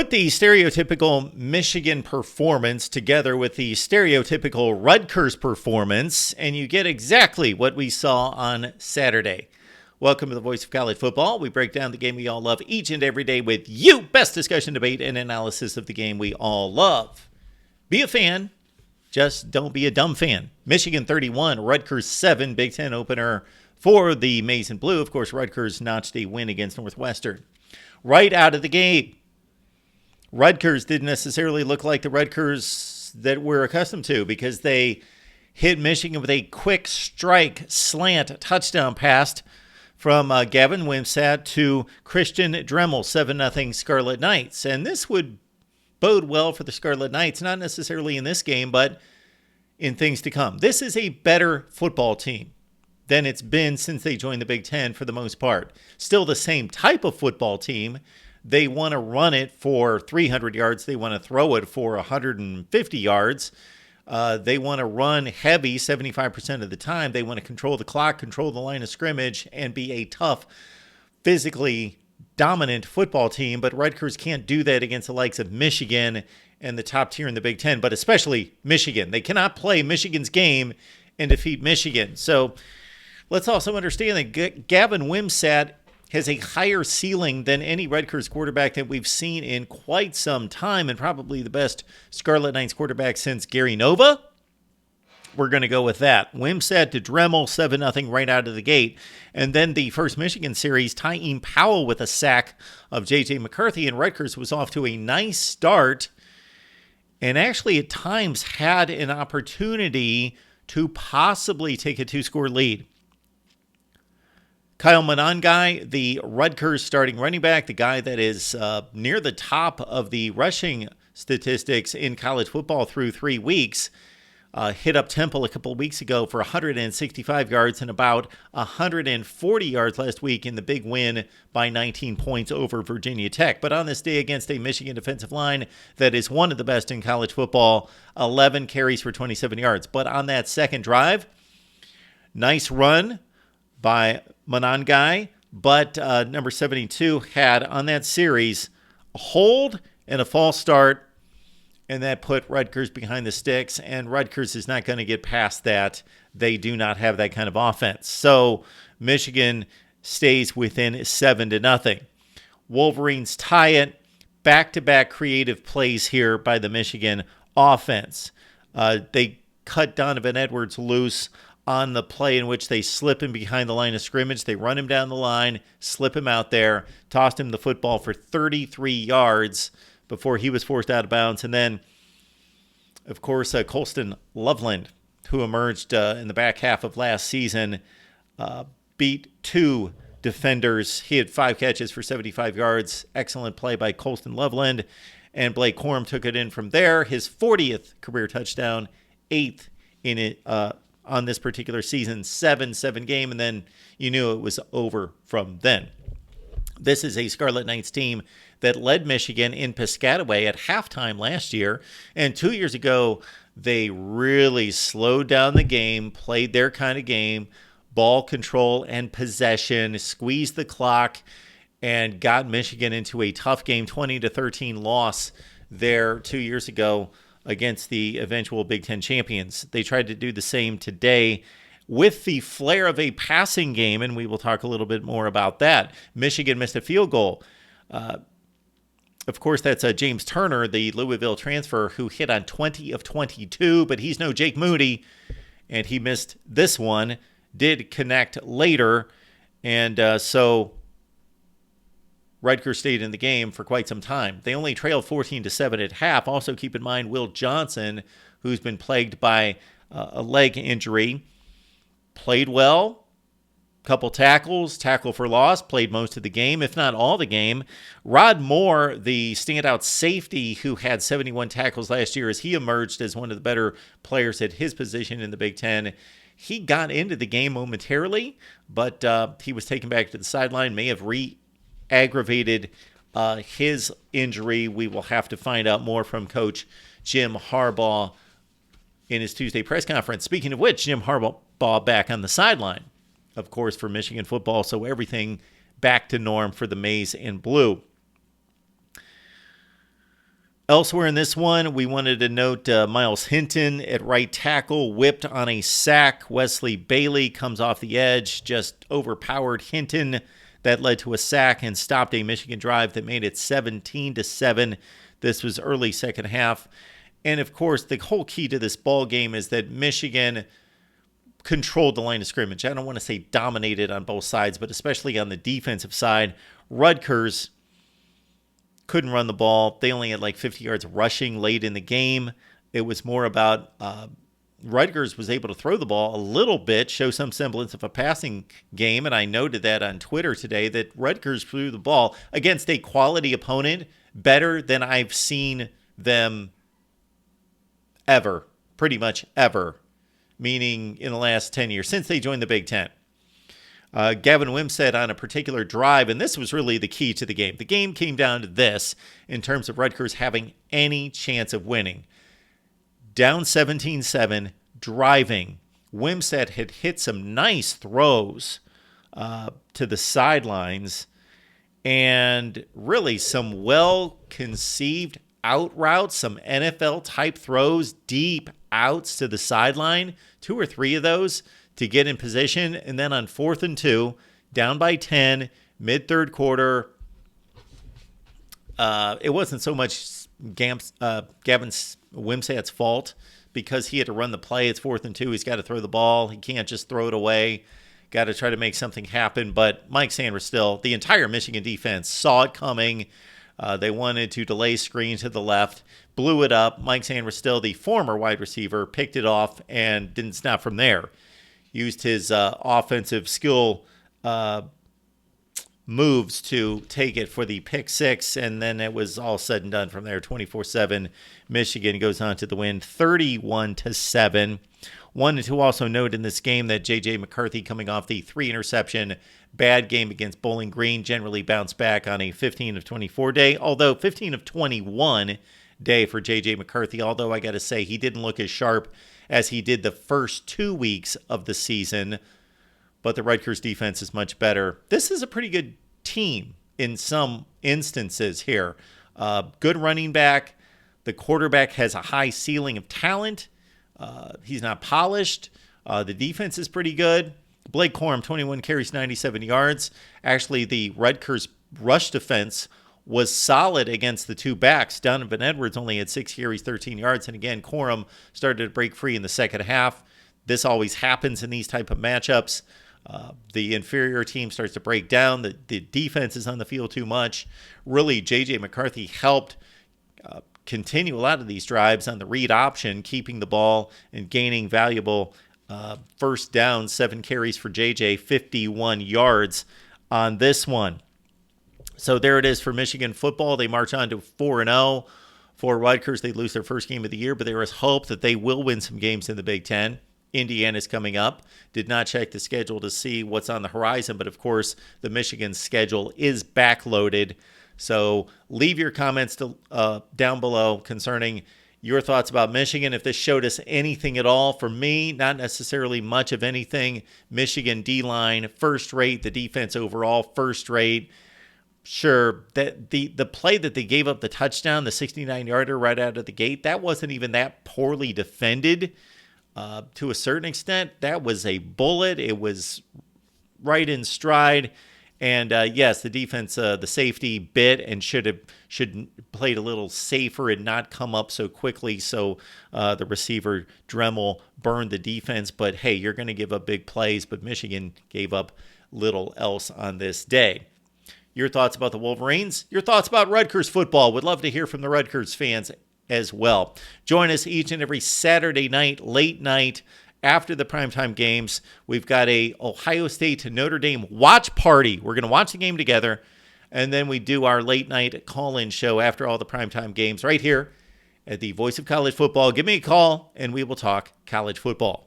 Put the stereotypical Michigan performance together with the stereotypical Rutgers performance, and you get exactly what we saw on Saturday. Welcome to the Voice of College Football. We break down the game we all love each and every day with you. Best discussion, debate, and analysis of the game we all love. Be a fan. Just don't be a dumb fan. Michigan 31, Rutgers 7, Big Ten opener for the Maize and Blue. Of course, Rutgers notched a win against Northwestern. Right out of the gate, Rutgers didn't necessarily look like the Rutgers that we're accustomed to because they hit Michigan with a quick strike slant touchdown pass from Gavin Wimsatt to Christian Dremel, 7-0 Scarlet Knights. And this would bode well for the Scarlet Knights, not necessarily in this game, but in things to come. This is a better football team than it's been since they joined the Big Ten for the most part. Still the same type of football team. They want to run it for 300 yards. They want to throw it for 150 yards. They want to run heavy 75% of the time. They want to control the clock, control the line of scrimmage, and be a tough, physically dominant football team. But Rutgers can't do that against the likes of Michigan and the top tier in the Big Ten, but especially Michigan. They cannot play Michigan's game and defeat Michigan. So let's also understand that Gavin Wimsatt has a higher ceiling than any Rutgers quarterback that we've seen in quite some time, and probably the best Scarlet Knights quarterback since Gary Nova. We're going to go with that. Wimsatt to Dremel, 7-0 right out of the gate. And then the first Michigan series, Tyene Powell with a sack of J.J. McCarthy, and Rutgers was off to a nice start and actually at times had an opportunity to possibly take a two-score lead. Kyle Monangai, the Rutgers starting running back, the guy that is near the top of the rushing statistics in college football through 3 weeks, hit up Temple a couple of weeks ago for 165 yards and about 140 yards last week in the big win by 19 points over Virginia Tech. But on this day against a Michigan defensive line that is one of the best in college football, 11 carries for 27 yards. But on that second drive, nice run by Monangai, but number 72 had on that series a hold and a false start, and that put Rutgers behind the sticks, and Rutgers is not going to get past that. They do not have that kind of offense. So Michigan stays within 7-0. Wolverines tie it. Back-to-back creative plays here by the Michigan offense. They cut Donovan Edwards loose on the play in which they slip him behind the line of scrimmage. They run him down the line, slip him out there, tossed him the football for 33 yards before he was forced out of bounds. And then, of course, Colston Loveland, who emerged in the back half of last season, beat two defenders. He had 5 catches for 75 yards. Excellent play by Colston Loveland. And Blake Corum took it in from there. His 40th career touchdown, 8th in it on this particular season, 7-7 game, and then you knew it was over from then. This is a Scarlet Knights team that led Michigan in Piscataway at halftime last year, and 2 years ago, they really slowed down the game, played their kind of game, ball control and possession, squeezed the clock, and got Michigan into a tough game, 20-13 loss there 2 years ago against the eventual Big Ten champions. They tried to do the same today with the flair of a passing game, and we will talk a little bit more about that. Michigan missed a field goal. Of course, that's James Turner, the Louisville transfer, who hit on 20 of 22, but he's no Jake Moody, and he missed this one, did connect later, and so Rutgers stayed in the game for quite some time. They only trailed 14-7 at half. Also keep in mind Will Johnson, who's been plagued by a leg injury, played well, couple tackles, tackle for loss, played most of the game, if not all the game. Rod Moore, the standout safety who had 71 tackles last year as he emerged as one of the better players at his position in the Big Ten, he got into the game momentarily, but he was taken back to the sideline, may have aggravated his injury. We will have to find out more from Coach Jim Harbaugh in his Tuesday press conference. Speaking of which, Jim Harbaugh back on the sideline, of course, for Michigan football, so everything back to norm for the Maize and Blue. Elsewhere in this one, we wanted to note Miles Hinton at right tackle, whipped on a sack. Wesley Bailey comes off the edge, just overpowered Hinton. That led to a sack and stopped a Michigan drive that made it 17-7. This was early second half. And of course, the whole key to this ball game is that Michigan controlled the line of scrimmage. I don't want to say dominated on both sides, but especially on the defensive side. Rutgers couldn't run the ball. They only had like 50 yards rushing late in the game. It was more about Rutgers was able to throw the ball a little bit, show some semblance of a passing game, and I noted that on Twitter today that Rutgers threw the ball against a quality opponent better than I've seen them ever, pretty much ever, meaning in the last 10 years, since they joined the Big Ten. Gavin Wimsatt on a particular drive, and this was really the key to the game. The game came down to this in terms of Rutgers having any chance of winning. Down 17-7, driving. Wimsatt had hit some nice throws to the sidelines and really some well-conceived out routes, some NFL-type throws, deep outs to the sideline, 2 or 3 of those to get in position. And then on 4th and 2, down by 10, mid-third quarter, it wasn't so much Gavin Wimsatt's fault because he had to run the play. It's 4th and 2. He's got to throw the ball. He can't just throw it away. Got to try to make something happen. But Mike Sanders still, the entire Michigan defense saw it coming. They wanted to delay screen to the left, blew it up. Mike Sanders, still the former wide receiver, picked it off and didn't stop from there. Used his offensive skill moves to take it for the pick six, and then it was all said and done from there. 24-7, Michigan goes on to the win, 31-7. Wanted to also note in this game that J.J. McCarthy, coming off the 3-interception bad game against Bowling Green, generally bounced back on a 15 of 24 day, although 15 of 21 day for J.J. McCarthy, although I got to say he didn't look as sharp as he did the first 2 weeks of the season, but the Rutgers defense is much better. This is a pretty good team in some instances here. Good running back. The quarterback has a high ceiling of talent. He's not polished. The defense is pretty good. Blake Corum, 21 carries, 97 yards. Actually, the Rutgers rush defense was solid against the 2 backs. Donovan Edwards only had 6 carries, 13 yards. And again, Corum started to break free in the second half. This always happens in these type of matchups. The inferior team starts to break down. The defense is on the field too much. Really, J.J. McCarthy helped continue a lot of these drives on the read option, keeping the ball and gaining valuable first down. 7 carries for J.J., 51 yards on this one. So there it is for Michigan football. They march on to 4-0. For Rutgers, they lose their first game of the year, but there is hope that they will win some games in the Big Ten. Indiana's coming up. Did not check the schedule to see what's on the horizon, but of course, the Michigan schedule is backloaded. So leave your comments down below concerning your thoughts about Michigan. If this showed us anything at all, for me, not necessarily much of anything. Michigan D-line, first rate. The defense overall, first rate. Sure, that the play that they gave up the touchdown, the 69-yarder right out of the gate, that wasn't even that poorly defended. To a certain extent, that was a bullet. It was right in stride. And yes, the defense, the safety bit and should played a little safer and not come up so quickly. So the receiver Dremel burned the defense. But hey, you're going to give up big plays. But Michigan gave up little else on this day. Your thoughts about the Wolverines? Your thoughts about Rutgers football? Would love to hear from the Rutgers fans as well. Join us each and every Saturday night, late night, after the primetime games. We've got a Ohio State to Notre Dame watch party. We're going to watch the game together, and then we do our late night call-in show after all the primetime games right here at the Voice of College Football. Give me a call, and we will talk college football.